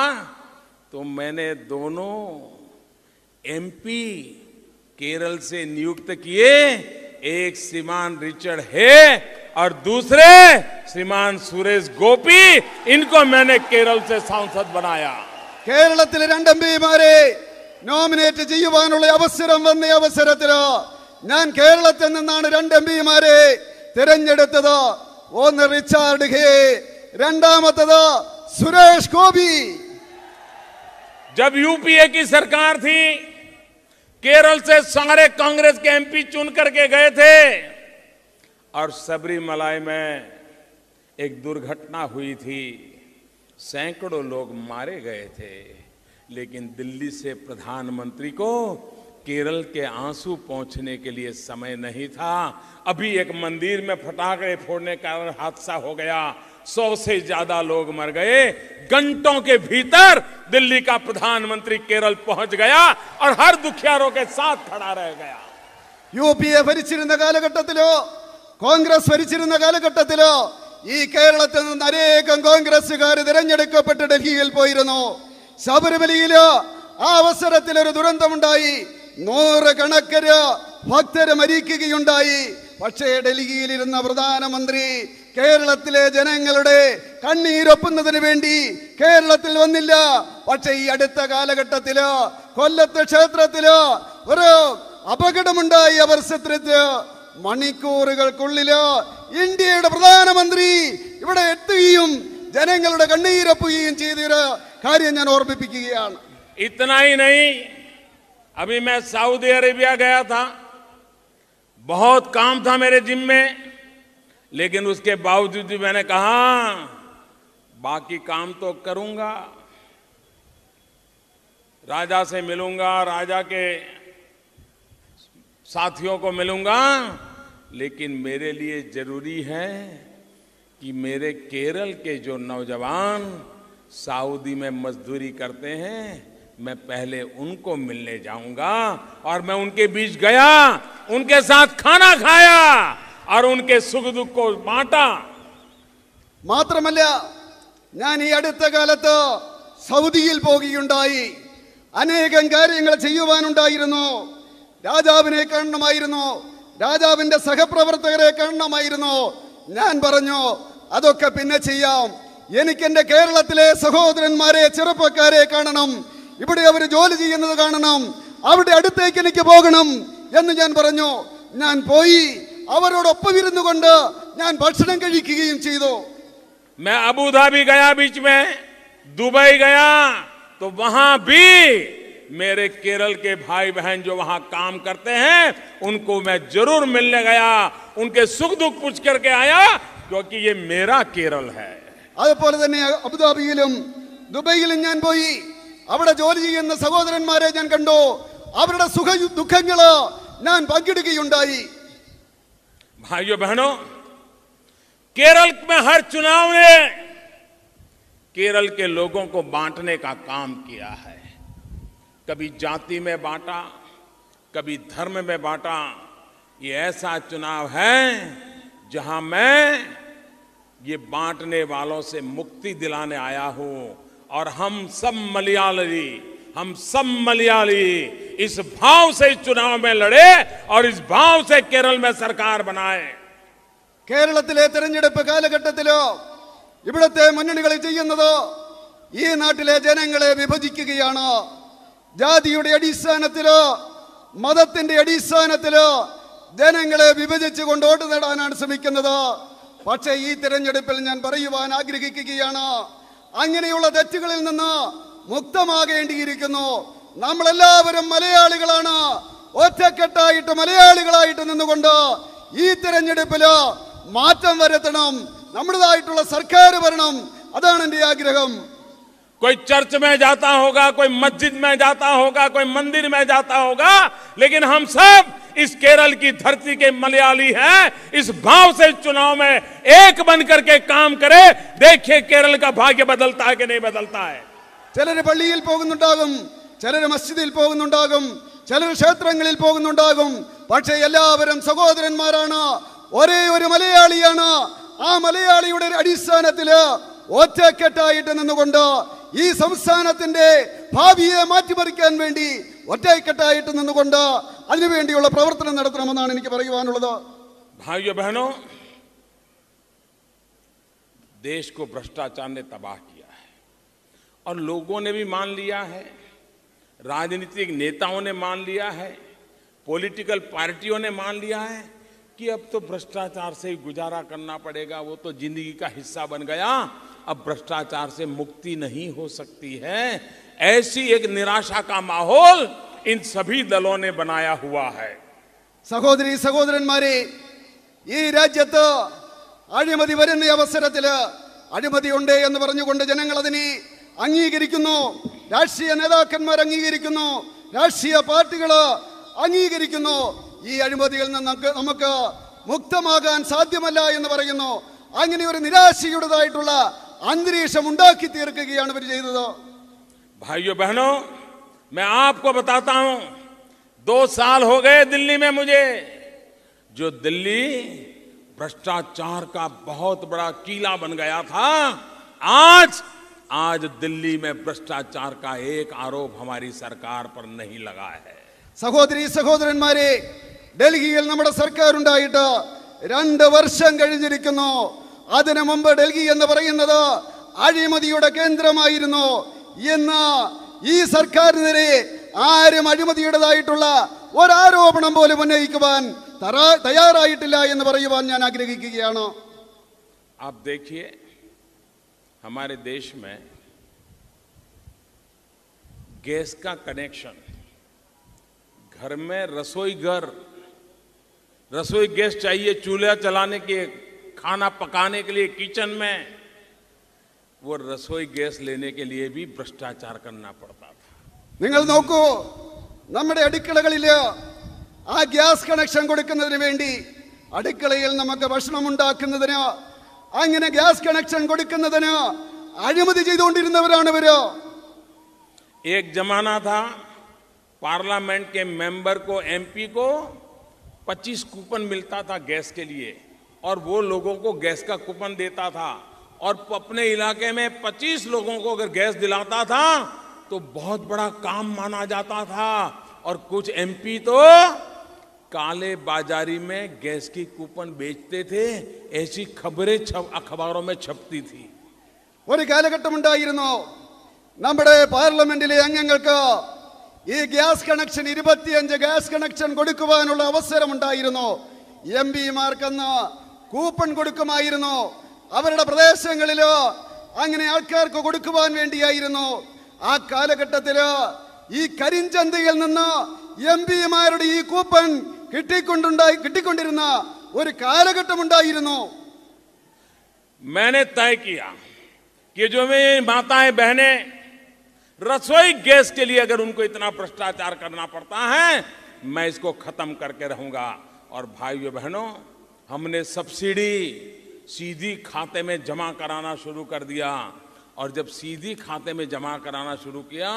तो मैंने दोनों MP केरल से नियुक्त किए. एक श्रीमान रिचर्ड हे और दूसरे श्रीमान सुरेश गोपी. इनको मैंने केरल से सांसद बनाया. കേരളത്തിലെ 2 എംപിമാരെ നോമിനേറ്റ് ചെയ്യുവാനുള്ള അവസരം വന്ന അവസരത്തില് ഞാൻ കേരളത്തിൽ നിന്നാണ് 2 എംപിമാരെ തിരഞ്ഞെടുത്തത്. ഒന്ന് റിച്ചാർഡ് ഹേ, രണ്ടാമത്തത് സുരേഷ് ഗോപി. जब यूपीए की सरकार थी, केरल से सारे कांग्रेस के एमपी चुन करके गए थे और सबरीमलाई में एक दुर्घटना हुई थी, सैकड़ों लोग मारे गए थे, लेकिन दिल्ली से प्रधानमंत्री को केरल के आंसू पहुंचने के लिए समय नहीं था. अभी एक मंदिर में पटाखे फोड़ने का हादसा हो गया, 100 से ज्यादा लोग मर गए. घंटों के भीतर दिल्ली का प्रधानमंत्री केरल पहुंच गया और हर दुखियारों के साथ खड़ा रह गया. യുപിഎ ഭരിച്ചിരുന്ന കാലഘട്ടത്തിലോ കോൺഗ്രസ് ഭരിച്ചിരുന്ന കാലഘട്ടത്തിലോ ഈ കേരളത്തിൽ നിന്ന് അനേകം കോൺഗ്രസുകാർ തിരഞ്ഞെടുക്കപ്പെട്ട് ഡൽഹിയിൽ പോയിരുന്നു. ശബരിമലയില് ആ അവസരത്തിൽ ഒരു ദുരന്തമുണ്ടായി, 100 കണക്കിന് ഭക്തര് മരിക്കുകയുണ്ടായി. പക്ഷേ ഡൽഹിയിലിരുന്ന പ്രധാനമന്ത്രി കേരളത്തിലെ ജനങ്ങളുടെ കണ്ണീരൊപ്പുന്നതിന് വേണ്ടി കേരളത്തിൽ വന്നില്ല. പക്ഷേ ഈ അടുത്ത കാലഘട്ടത്തില് കൊല്ലത്തെ ക്ഷേത്രത്തില് ഒരു അപകടമുണ്ടായി. അവസരത്തിൽ മണിക്കൂറുകൾക്കുള്ളില് ഇന്ത്യയുടെ പ്രധാനമന്ത്രി ഇവിടെ എത്തുകയും ജനങ്ങളുടെ കണ്ണീരൊപ്പുകയും ചെയ്തൊരു കാര്യം ഞാൻ ഓർമ്മിപ്പിക്കുകയാണ്. इतना ही नहीं, अभी मैं सऊदी अरेबिया गया था, बहुत काम था मेरे जिम में, लेकिन उसके बावजूद भी मैंने कहा बाकी काम तो करूंगा, राजा से मिलूंगा, राजा के साथियों को मिलूंगा, लेकिन मेरे लिए जरूरी है कि मेरे केरल के जो नौजवान सऊदी में मजदूरी करते हैं, मैं पहले उनको मिलने जाऊंगा. और मैं उनके बीच गया, उनके साथ खाना खाया और उनके सुख दुख को बांटा. മാത്രമല്ല, ഞാൻ ഈ അടുത്ത കാലത്ത് സൗദിയിൽ പോകുകയുണ്ടായി. അനേകം കാര്യങ്ങൾ ചെയ്യുവാനുണ്ടായിരുന്നു. രാജാവിനെ കാണണമായിരുന്നു, രാജാവിന്റെ സഹപ്രവർത്തകരെ കാണണമായിരുന്നു. ഞാൻ പറഞ്ഞു അതൊക്കെ പിന്നെ ചെയ്യാം, എനിക്ക് എന്റെ കേരളത്തിലെ സഹോദരന്മാരെ ചെറുപ്പക്കാരെ കാണണം, ഇവിടെ അവർ ജോലി ചെയ്യുന്നത് കാണണം, അവരുടെ അടുത്തേക്ക് എനിക്ക് പോകണം എന്ന് ഞാൻ പറഞ്ഞു. ഞാൻ പോയി അവരോടൊപ്പം ഇരുന്നു കൊണ്ട് ഞാൻ ഭക്ഷണം കഴിക്കുകയും ചെയ്തു. मैं अबू धाबी गया, बीच में दुबई गया, तो वहां भी मेरे केरल के भाई बहन जो वहां काम करते हैं उनको मैं जरूर मिलने गया, उनके सुख दुख पूछ करके आया, क्योंकि ये मेरा केरल है. അതുപോലെ തന്നെ അബുദാബിയിലും ദുബൈയിലും ഞാൻ പോയി. അവിടെ ജോലി ചെയ്യുന്ന സഹോദരന്മാരെ ഞാൻ കണ്ടു. അവരുടെ സുഖ ദുഃഖങ്ങള് ഞാൻ പങ്കിടുകയുണ്ടായി. भाइयों बहनों, केरल में हर चुनाव ने केरल के लोगों को बांटने का काम किया है. कभी जाति में बांटा, कभी धर्म में बांटा. ये ऐसा चुनाव है जहां मैं ये बांटने वालों से मुक्ति दिलाने आया हूं. और हम सब मलयाली इस भाव से इस चुनाव में लड़े और इस भाव से केरल में सरकार बनाए. കേരളത്തിലെ തെരഞ്ഞെടുപ്പ് കാലഘട്ടത്തിലോ ഇവിടുത്തെ മുന്നണികൾ ചെയ്യുന്നത് ഈ നാട്ടിലെ ജനങ്ങളെ വിഭജിക്കുകയാണ്. ജാതിയുടെ അടിസ്ഥാനത്തിലോ മതത്തിന്റെ അടിസ്ഥാനത്തിലോ ജനങ്ങളെ വിഭജിച്ചുകൊണ്ട് വോട്ട് നേടാനാണ് ശ്രമിക്കുന്നത്. പക്ഷേ ഈ തെരഞ്ഞെടുപ്പിൽ ഞാൻ പറയുവാൻ ആഗ്രഹിക്കുകയാണ്, അങ്ങനെയുള്ള തെറ്റുകളിൽ നിന്ന് മുക്തമാകേണ്ടിയിരിക്കുന്നു. നമ്മളെല്ലാവരും മലയാളികളാണ്. ഒറ്റക്കെട്ടായിട്ട് മലയാളികളായിട്ട് നിന്നുകൊണ്ട് ഈ തെരഞ്ഞെടുപ്പില് മാറ്റം വരുത്തണം, നമ്മുടേതായിട്ടുള്ള സർക്കാർ വരണം. അതാണ് എന്റെ ആഗ്രഹം. कोई चर्च में जाता होगा, कोई मस्जिद में जाता होगा, कोई मंदिर में जाता होगा, लेकिन हम सब इस केरल की धरती के मलयाली हैं. इस भाव से चुनाव में एक बन करके काम करे. देखिए केरल का भाग्य बदलता है कि नहीं बदलता है. ചിലര് പള്ളിയിൽ പോകുന്നുണ്ടാകും, ചിലര് മസ്ജിദിൽ പോകുന്നുണ്ടാകും, ചിലർ ക്ഷേത്രങ്ങളിൽ പോകുന്നുണ്ടാകും. പക്ഷേ എല്ലാവരും സഹോദരന്മാരാണ്, ഒരേ ഒരു മലയാളിയാണ്. ആ മലയാളിയുടെ അടിസ്ഥാനത്തില് ഒറ്റക്കെട്ടായിട്ട് നിന്നുകൊണ്ട് ഈ സംസ്ഥാനത്തിന്റെ ഭാവിയെ മാറ്റിമറിക്കാൻ വേണ്ടി ഒറ്റക്കെട്ടായിട്ട് നിന്നുകൊണ്ട് അതിനുവേണ്ടിയുള്ള പ്രവർത്തനം നടത്തണമെന്നാണ് എനിക്ക് പറയുവാനുള്ളത്. भाइयों बहनों, देश को भ्रष्टाचार ने तबाह किया है और लोगों ने भी मान लिया है, राजनीतिक नेताओं ने मान लिया है, पॉलिटिकल पार्टियों ने मान लिया है कि अब तो भ्रष्टाचार से ही गुजारा करना पड़ेगा, वो तो जिंदगी का हिस्सा बन गया, अब भ्रष्टाचार से मुक्ति नहीं हो सकती है। ऐसी एक निराशा का माहौल इन सभी दलों ने बनाया हुआ है। സഹോദരി സഹോദരന്മാരെ, ഈ രാജ്യത്ത് അഴിമതി വരുന്ന അവസരത്തില് അഴിമതിയുണ്ട് എന്ന് പറഞ്ഞുകൊണ്ട് ജനങ്ങൾ അതിനെ അംഗീകരിക്കുന്നു, രാഷ്ട്രീയ നേതാക്കന്മാർ അംഗീകരിക്കുന്നു, രാഷ്ട്രീയ പാർട്ടികൾ അംഗീകരിക്കുന്നു. ഈ അഴിമതിയിൽ നിന്ന് നമുക്ക് മുക്തമാകാൻ സാധ്യമല്ല എന്ന് പറയുന്നു. അങ്ങനെ ഒരു നിരാശയുടേതായിട്ടുള്ള അന്തരീക്ഷം ഉണ്ടാക്കി തീർക്കുകയാണ് ഇവർ ചെയ്തത്. भाइयों बहनों, मैं आपको बताता हूं, 2 साल हो गए दिल्ली में मुझे, जो दिल्ली भ्रष्टाचार का बहुत बड़ा कीला बन गया था, आज दिल्ली में भ्रष्टाचार का एक आरोप हमारी सरकार पर नहीं लगा है. സഹോദരി സഹോദരന്മാരെ, ഡൽഹിയിൽ നമ്മുടെ സർക്കാർ ഉണ്ടായിട്ട് 2 വർഷം കഴിഞ്ഞിരിക്കുന്നു. അതിനു മുമ്പ് ഡൽഹി എന്ന് പറയുന്നത് അഴിമതിയുടെ കേന്ദ്രമായിരുന്നു. ഇന്ന് ഈ സർക്കാരിനെതിരെ ആരും അഴിമതിയുടേതായിട്ടുള്ള ഒരാരോപണം പോലും ഉന്നയിക്കുവാൻ തയ്യാറായിട്ടില്ല എന്ന് പറയുവാൻ ഞാൻ ആഗ്രഹിക്കുകയാണ്. आप देखिए, हमारे देश में गैस का कनेक्शन, घर में रसोई गैस चाहिए चूल्हा चलाने के, खाना पकाने के लिए किचन में, वो रसोई गैस लेने के लिए भी भ्रष्टाचार करना पड़ता था. നിങ്ങൾ നോക്കൂ, നമ്മുടെ അടുക്കളകളില് ആ ഗ്യാസ് കണക്ഷൻ കൊടുക്കുന്നതിന് വേണ്ടി അടുക്കളയിൽ നമുക്ക് ഭക്ഷണം ഉണ്ടാക്കുന്നതിന് അങ്ങനെ ഗ്യാസ് കണക്ഷൻ കൊടുക്കുന്നതിന് അഴിമതി ചെയ്തുകൊണ്ടിരുന്നവരാണ് ഇവര്. एक जमाना था पार्लियामेंट के मेंबर को, एमपी को 25 कूपन मिलता था गैस के लिए, और वो लोगों को गैस का कूपन देता था, और अपने इलाके में 25 लोगों को अगर गैस दिलाता था तो बहुत बड़ा काम माना जाता था. और कुछ एमपी तो काले बाजारी में गैस की कूपन बेचते थे, ऐसी खबरें अखबारों में छपती थी. ഒരു കാലഘട്ടമുണ്ടായിരുന്നു, നമ്മുടെ പാർലമെന്റിലെ അംഗങ്ങൾക്ക് ഈ ഗ്യാസ് കണക്ഷൻ 25 ഗ്യാസ് കണക്ഷൻ കൊടുക്കുവാനുള്ള അവസരമുണ്ടായിരുന്നു. എംപിമാർക്കന്ന് കൂപ്പൺ കൊടുക്കുമായിരുന്നു. അവരുടെ പ്രദേശങ്ങളിലോ അങ്ങനെ ആൾക്കാർക്ക് കൊടുക്കുവാൻ വേണ്ടിയായിരുന്നു. ആ കാലഘട്ടത്തില് ഈ കരിഞ്ചന്തയിൽ നിന്ന് എംപിമാരുടെ ഈ കൂപ്പൺ കിട്ടിക്കൊണ്ടിരുന്ന ഒരു കാലഘട്ടമുണ്ടായിരുന്നു. मैंने तय किया कि जो मेरी माताएं बहनें रसोई गैस के लिए अगर उनको इतना भ्रष्टाचार करना पड़ता है, मैं इसको खत्म करके रहूंगा. और भाइयों बहनों, हमने सब्सिडी सीधी खाते में जमा कराना शुरू कर दिया. और जब सीधी खाते में जमा कराना शुरू किया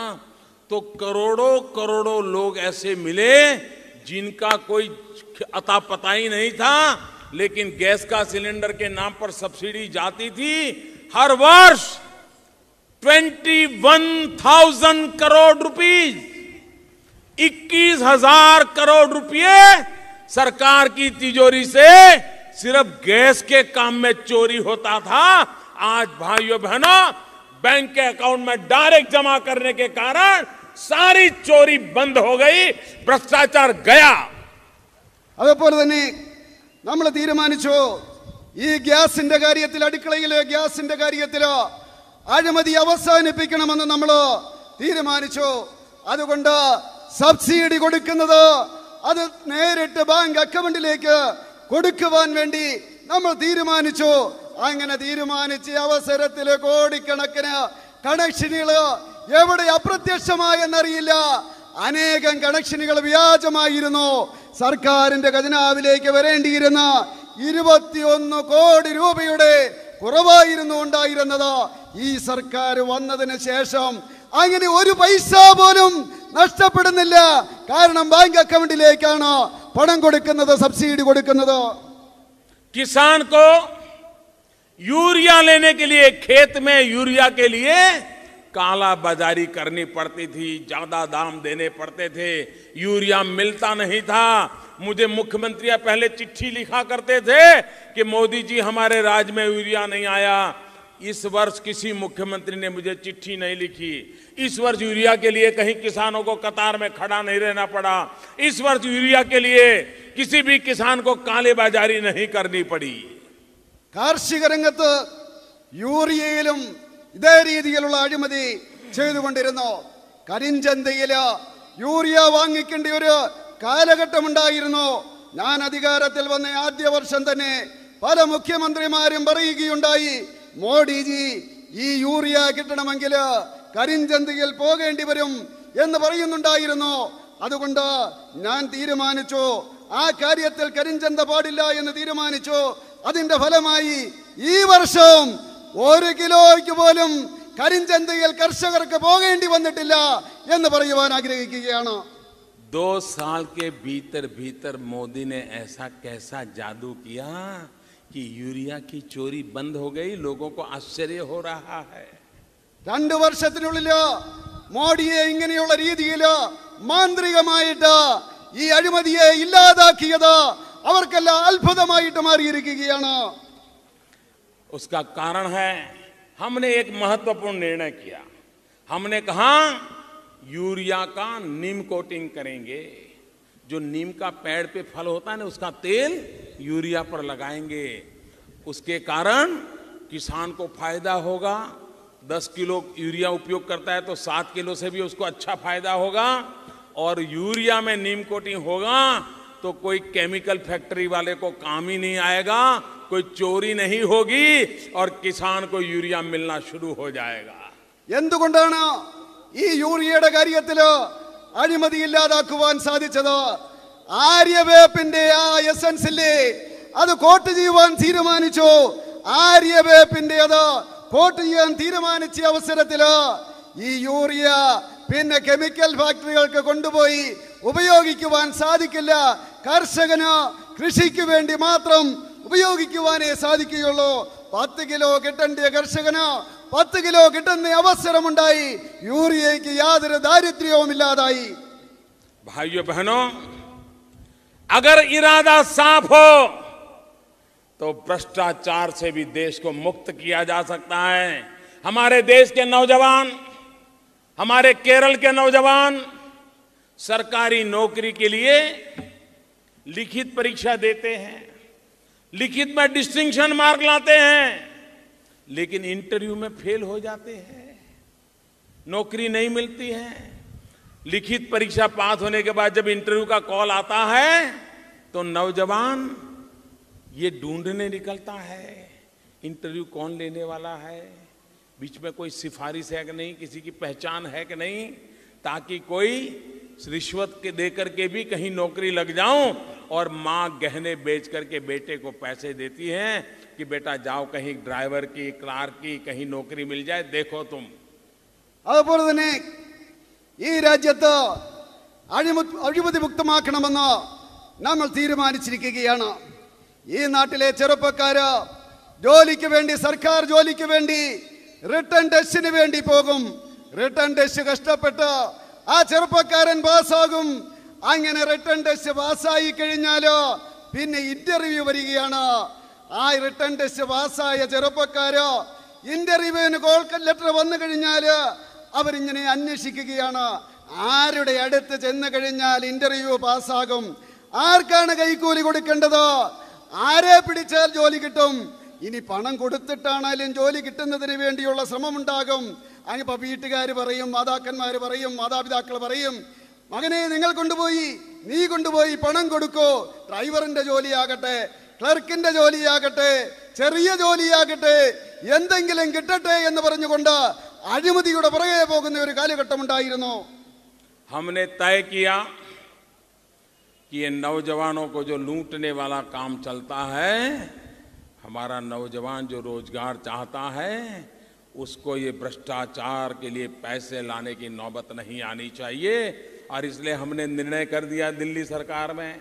तो करोड़ों करोड़ों लोग ऐसे मिले जिनका कोई अता पता ही नहीं था, लेकिन गैस का सिलेंडर के नाम पर सब्सिडी जाती थी. हर वर्ष 21,000 करोड़ रुपीस, 21,000 करोड़ रुपये सरकार की तिजोरी से सिर्फ गैस के काम में चोरी होता था. आज भाइयों बहनों, बैंक के अकाउंट में डायरेक्ट जमा करने के कारण सारी चोरी बंद हो गई, भ्रष्टाचार गया. അതുപോലെ തന്നെ നമ്മൾ തീരുമാനിച്ചു, ഈ ഗ്യാസിന്റെ കാര്യത്തിൽ, അടുക്കളയിലെ ഗ്യാസിന്റെ കാര്യത്തിൽ അഴിമതി അവസാനിപ്പിക്കണമെന്ന് നമ്മൾ തീരുമാനിച്ചു. അതുകൊണ്ട് സബ്സിഡി കൊടുക്കുന്നത് അത് നേരിട്ട് ബാങ്ക് അക്കൗണ്ടിലേക്ക് കൊടുക്കുവാൻ വേണ്ടി നമ്മൾ തീരുമാനിച്ചു. അങ്ങനെ തീരുമാനിച്ച അവസരത്തിൽ കോടിക്കണക്കിന് കണക്ഷനുകൾ എവിടെ അപ്രത്യക്ഷമായെന്നറിയില്ല, അനേകം കണക്ഷനുകൾ വ്യാജമായിരുന്നു. സർക്കാരിന്റെ ഖജനാവിലേക്ക് വരേണ്ടിയിരുന്ന 21 കോടി രൂപയുടെ കുറവായിരുന്നു ഉണ്ടായിരുന്നത്. ഈ സർക്കാർ വന്നതിന് ശേഷം അങ്ങനെ ഒരു പൈസ പോലും നഷ്ടപ്പെടുന്നില്ല. കാരണം ബാങ്ക് അക്കൗണ്ടിലേക്കാണ് പണം കൊടുക്കുന്നത്, സബ്സിഡി കൊടുക്കുന്നത്. किसान को यूरिया लेने के लिए, खेत में यूरिया के लिए काला बाजारी करनी पड़ती थी, ज्यादा दाम देने पड़ते थे, यूरिया मिलता नहीं था. मुझे मुख्यमंत्री पहले चिट्ठी लिखा करते थे कि मोदी जी हमारे राज्य में यूरिया नहीं आया. इस वर्ष किसी मुख्यमंत्री ने मुझे चिट्ठी नहीं लिखी। इस वर्ष यूरिया के लिए कहीं किसानों को कतार में खड़ा नहीं रहना पड़ा। इस वर्ष यूरिया के लिए किसी भी किसान को कालेबाजारी नहीं करनी पड़ी। കാർഷിക രംഗത്ത് യൂറിയയിലും ഇതേ രീതിയിലുള്ള അഴിമതി ചെയ്തുകൊണ്ടിരുന്നു. കരിഞ്ചന്തയില് യൂറിയ വാങ്ങിക്കേണ്ട ഒരു കാലഘട്ടമുണ്ടായിരുന്നു. ഞാൻ അധികാരത്തിൽ വന്ന ആദ്യ വർഷം തന്നെ പല മുഖ്യമന്ത്രിമാരും പറയുകയുണ്ടായി, മോഡിജി ഈ യൂറിയ കിട്ടണമെങ്കിൽ കരിഞ്ചന്തയിൽ പോകേണ്ടി വരും എന്ന് പറയുന്നുണ്ടായിരുന്നു. അതുകൊണ്ട് ഞാൻ തീരുമാനിച്ചു, ആ കാര്യത്തിൽ കരിഞ്ചന്ത പാടില്ല എന്ന് തീരുമാനിച്ചു. അതിന്റെ ഫലമായി ഈ വർഷം 1 കിലോയ്ക്ക് പോലും കരിഞ്ചന്തയിൽ കർഷകർക്ക് പോകേണ്ടി വന്നിട്ടില്ല എന്ന് പറയുവാൻ ആഗ്രഹിക്കുകയാണ്. 2 साल के भीतर भीतर मोदी ने ऐसा कैसा जादू किया कि यूरिया की चोरी बंद हो गई। लोगों को आश्चर्य हो रहा है। 2 വർഷത്തിനുള്ളില് മോഡിയെ ഇങ്ങനെയുള്ള രീതിയിൽ മാന്ത്രികമായിട്ട് ഈ അഴിമതിയെ ഇല്ലാതാക്കിയത് അവർക്കെല്ലാം അത്ഭുതമായിട്ട് മാറിയിരിക്കുകയാണ്. उसका कारण है, हमने एक महत्वपूर्ण निर्णय किया। हमने कहा यूरिया का नीम कोटिंग करेंगे। जो नीम का पेड़ पे फल होता है ना, उसका तेल यूरिया पर लगाएंगे। उसके कारण किसान को फायदा होगा। 10 किलो यूरिया उपयोग करता है तो 7 किलो से भी उसको अच्छा फायदा होगा। और यूरिया में नीम कोटिंग होगा तो कोई केमिकल फैक्ट्री वाले को काम ही नहीं आएगा, कोई चोरी नहीं होगी और किसान को यूरिया मिलना शुरू हो जाएगा। എന്തുകൊണ്ടാണ് ഈ യൂറിയയുടെ കാര്യത്തില് അഴിമതി ഇല്ലാതാക്കുവാൻ സാധിച്ചത്? ആര്യവേപ്പിന്റെ ആ എസൻസ് ഇല്ലേ, അത് കോട്ട് ചെയ്യുവാൻ തീരുമാനിച്ചു. ആര്യവേപ്പിന്റെ അത് കോട്ട് ചെയ്യാൻ തീരുമാനിച്ച അവസരത്തില് ഈ യൂറിയ പിന്നെ കെമിക്കൽ ഫാക്ടറികൾക്ക് കൊണ്ടുപോയി ഉപയോഗിക്കുവാൻ സാധിക്കില്ല. കർഷകന് കൃഷിക്ക് വേണ്ടി മാത്രം ഉപയോഗിക്കുവാനേ സാധിക്കുകയുള്ളൂ. 10 കിലോ കിട്ടേണ്ട കർഷകന് 10 കിലോ കിട്ടുന്ന അവസരമുണ്ടായി. യൂറിയയ്ക്ക് യാതൊരു ദാരിദ്ര്യവുമില്ലാതായി. भाइयों बहनों, अगर इरादा साफ हो तो भ्रष्टाचार से भी देश को मुक्त किया जा सकता है। हमारे देश के नौजवान, हमारे केरल के नौजवान सरकारी नौकरी के लिए लिखित परीक्षा देते हैं, लिखित में डिस्टिंक्शन मार्क लाते हैं, लेकिन इंटरव्यू में फेल हो जाते हैं, नौकरी नहीं मिलती है। लिखित परीक्षा पास होने के बाद जब इंटरव्यू का कॉल आता है तो नौजवान ये ढूंढने निकलता है इंटरव्यू कौन लेने वाला है, बीच में कोई सिफारिश है कि नहीं, किसी की पहचान है कि नहीं, ताकि कोई रिश्वत के देकर के भी कहीं नौकरी लग जाऊं। और मां गहने बेच करके बेटे को पैसे देती है कि बेटा जाओ कहीं ड्राइवर की, क्लार्क की कहीं नौकरी मिल जाए, देखो तुम। അതുപോലെ തന്നെ ഈ രാജ്യത്ത് അഴിമതി മുക്തമാക്കണമെന്ന് നമ്മൾ തീരുമാനിച്ചിരിക്കുകയാണ്. ഈ നാട്ടിലെ ചെറുപ്പക്കാര് ജോലിക്ക് വേണ്ടി, സർക്കാർ ജോലിക്ക് വേണ്ടി റിട്ടേൺ ടെസ്റ്റിന് വേണ്ടി പോകും. റിട്ടേൺ ടെസ്റ്റ് കഷ്ടപ്പെട്ട് ആ ചെറുപ്പക്കാരൻ പാസ്സാകും. അങ്ങനെ റിട്ടേൺ ടെസ്റ്റ് പാസ്സായി കഴിഞ്ഞാലോ പിന്നെ ഇന്റർവ്യൂ വരികയാണ്. ആ റിട്ടേൺ ടെസ്റ്റ് പാസ്സായ ചെറുപ്പക്കാരോ ഇന്റർവ്യൂവിന് കോൾ ലെറ്റർ വന്നു കഴിഞ്ഞാല് അവരിങ്ങനെ അന്വേഷിക്കുകയാണ്, ആരുടെ അടുത്ത് ചെന്ന് കഴിഞ്ഞാൽ ഇന്റർവ്യൂ പാസ്സാകും, ആർക്കാണ് കൈക്കൂലി കൊടുക്കേണ്ടത്, ആരെ പിടിച്ചാൽ ജോലി കിട്ടും. ഇനി പണം കൊടുത്തിട്ടാണേലും ജോലി കിട്ടുന്നതിന് വേണ്ടിയുള്ള ശ്രമമുണ്ടാകും. അതിപ്പോ വീട്ടുകാർ പറയും, മാതാക്കന്മാർ പറയും, മാതാപിതാക്കൾ പറയും, മകനെ നിങ്ങൾ കൊണ്ടുപോയി, നീ കൊണ്ടുപോയി പണം കൊടുക്കൂ. ഡ്രൈവറിന്റെ ജോലിയാകട്ടെ, ക്ലർക്കിന്റെ ജോലിയാകട്ടെ, ചെറിയ ജോലിയാകട്ടെ, എന്തെങ്കിലും കിട്ടട്ടെ എന്ന് പറഞ്ഞുകൊണ്ട് അഴിമതിയുടെ പുറകെ പോകുന്ന ഒരു കാലഘട്ടം ഉണ്ടായിരുന്നു. हमने तय किया कि ये नौजवानों को जो लूटने वाला काम चलता है, हमारा नौजवान जो रोजगार चाहता है उसको ये भ्रष्टाचार के लिए पैसे लाने की नौबत नहीं आनी चाहिए। और इसलिए हमने निर्णय कर दिया दिल्ली सरकार में,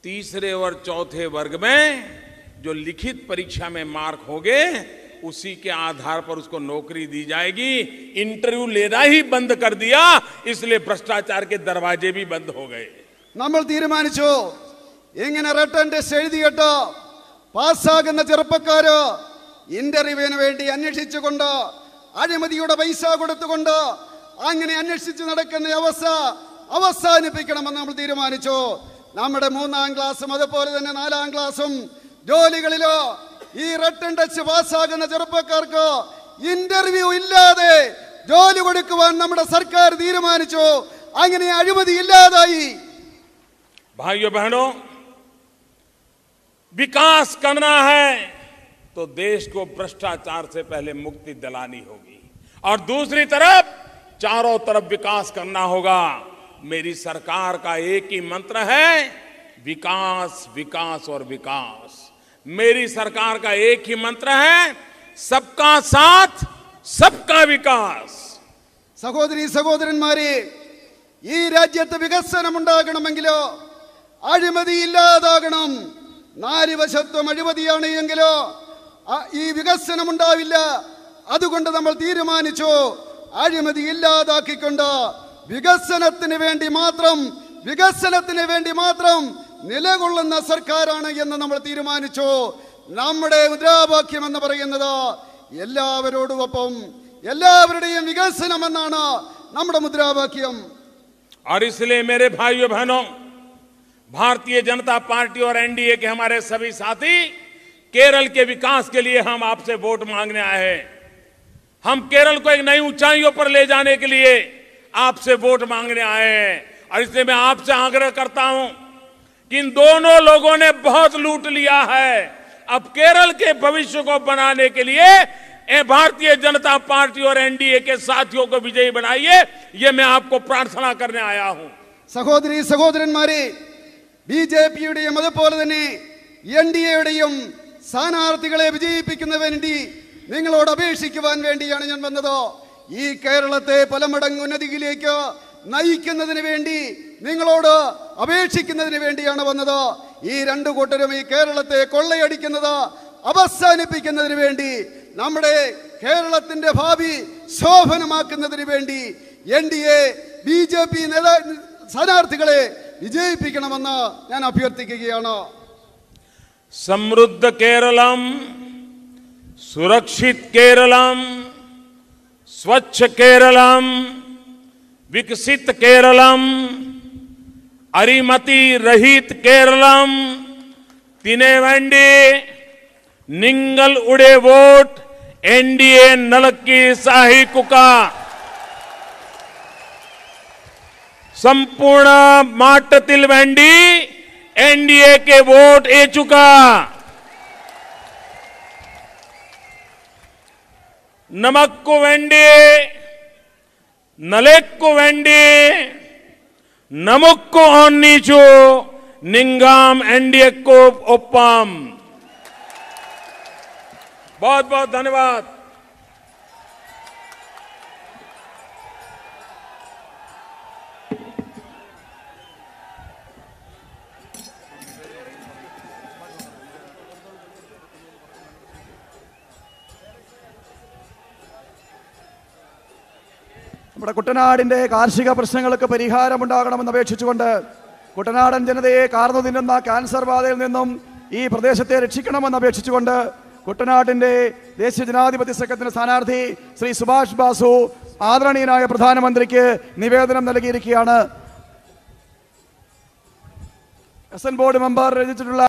तीसरे और चौथे वर्ग में जो लिखित परीक्षा में मार्क होंगे उसी के आधार पर उसको नौकरी दी जाएगी। इंटरव्यू लेना ही बंद कर दिया, इसलिए भ्रष्टाचार के दरवाजे भी बंद हो गए। നമ്മൾ തീരുമാനിച്ചു, ഇങ്ങനെ റിട്ടേൺ ടെസ്റ്റ് എഴുതിയിട്ട് പാസ്സാകുന്ന ചെറുപ്പക്കാര് ഇന്റർവ്യൂവിന് വേണ്ടി അന്വേഷിച്ചുകൊണ്ട് അഴിമതിയുടെ പൈസ കൊടുത്തുകൊണ്ട് അങ്ങനെ അന്വേഷിച്ച് നടക്കുന്ന അവസ്ഥ അവസാനിപ്പിക്കണമെന്ന് നമ്മൾ തീരുമാനിച്ചു. നമ്മുടെ 3ാം ക്ലാസ്സും അതുപോലെ തന്നെ 4ാം ക്ലാസ്സും ജോലികളിലോ ഈ റിട്ടൺ ടെസ്റ്റ് പാസ്സാകുന്ന ചെറുപ്പക്കാർക്ക് ഇന്റർവ്യൂ ഇല്ലാതെ ജോലി കൊടുക്കുവാൻ നമ്മുടെ സർക്കാർ തീരുമാനിച്ചു. അങ്ങനെ അഴിമതി ഇല്ലാതായി. भाइयों बहनों, विकास करना है तो देश को भ्रष्टाचार से पहले मुक्ति दिलानी होगी और दूसरी तरफ चारों तरफ विकास करना होगा। मेरी सरकार का एक ही मंत्र है, विकास विकास और विकास। मेरी सरकार का एक ही मंत्र है, सबका साथ सबका विकास. സഹോദരി സഹോദരന്മാരെ, ഈ രാജ്യത്ത് വികസനം ഉണ്ടാകണമെങ്കിലോ അഴിമതി ഇല്ലാതാകണം. 4 വശത്തും അഴിമതിയാണ് എങ്കിലോ ഈ വികസനം ഉണ്ടാവില്ല. അതുകൊണ്ട് നമ്മൾ തീരുമാനിച്ചു, അഴിമതി ഇല്ലാതാക്കിക്കൊണ്ട് വികസനത്തിന് വേണ്ടി മാത്രം നിലകൊള്ളുന്ന സർക്കാരാണ് എന്ന് നമ്മൾ തീരുമാനിച്ചു. നമ്മുടെ മുദ്രാവാക്യം എന്ന് പറയുന്നത് എല്ലാവരോടുമൊപ്പം എല്ലാവരുടെയും വികസനം എന്നാണ് നമ്മുടെ മുദ്രാവാക്യം. और इसलिए मेरे भाइयों बहनों, भारतीय जनता पार्टी और एनडीए के हमारे सभी साथी केरल के विकास के लिए हम आपसे वोट मांगने आए हैं। हम केरल को एक नई ऊंचाइयों पर ले जाने के लिए आपसे वोट मांगने आए हैं। और इसलिए मैं आपसे आग्रह करता हूं कि इन दोनों लोगों ने बहुत लूट लिया है। अब केरल के भविष्य को बनाने के लिए भारतीय जनता पार्टी और एनडीए के साथियों को विजयी बनाइए, ये मैं आपको प्रार्थना करने आया हूं. സഹോദരി സഹോദരന്മാരെ, ബിജെപിയുടെയും അതുപോലെ തന്നെ എൻഡിഎയുടെയും സ്ഥാനാർത്ഥികളെ വിജയിപ്പിക്കുന്നതിന് വേണ്ടി നിങ്ങളോട് അപേക്ഷിക്കുവാൻ വേണ്ടിയാണ് ഞാൻ വന്നത്. ഈ കേരളത്തെ പല മടങ്ങ് ഉന്നതിയിലേക്ക് നയിക്കുന്നതിന് വേണ്ടി നിങ്ങളോട് അപേക്ഷിക്കുന്നതിന് വേണ്ടിയാണ് വന്നത്. ഈ 2 കൂട്ടരും ഈ കേരളത്തെ കൊള്ളയടിക്കുന്നത് അവസാനിപ്പിക്കുന്നതിന് വേണ്ടി, നമ്മുടെ കേരളത്തിന്റെ ഭാവി ശോഭനമാക്കുന്നതിന് വേണ്ടി എൻഡിഎ ബിജെപി സ്ഥാനാർത്ഥികളെ വിജയിപ്പിക്കണമെന്ന് ഞാൻ അഭ്യർത്ഥിക്കുകയാണ്. समृद्ध केरलम, सुरक्षित केरलम, स्वच्छ केरलम, विकसित केरलम, अरिमति रहित केरलम, तिनेवेंडी निंगल उड़े वोट एनडीए नलक्की साही कुका संपूर्ण माटतिल वेंडी एनडीए के वोट ए चुका. नमक्कु वेंडी नलेक्कु वेंडी नमुक्कु ओन्नीचु निंगाम एनडीए को ओप्पम. बहुत बहुत धन्यवाद. നമ്മുടെ കുട്ടനാടിന്റെ കാർഷിക പ്രശ്നങ്ങൾക്ക് പരിഹാരമുണ്ടാകണമെന്ന് അപേക്ഷിച്ചുകൊണ്ട് കുട്ടനാടൻ ജനതയെ കാർന്നു തിന്നുന്ന ക്യാൻസർ ബാധയിൽ നിന്നും ഈ പ്രദേശത്തെ രക്ഷിക്കണമെന്ന് അപേക്ഷിച്ചുകൊണ്ട് കുട്ടനാടിന്റെ ദേശീയ ജനാധിപത്യ സഖ്യത്തിന്റെ സ്ഥാനാർത്ഥി ശ്രീ സുഭാഷ് ബാസു ആദരണീയനായ പ്രധാനമന്ത്രിക്ക് നിവേദനം നൽകിയിരിക്കുകയാണ്. S N board member രചിച്ചിട്ടുള്ള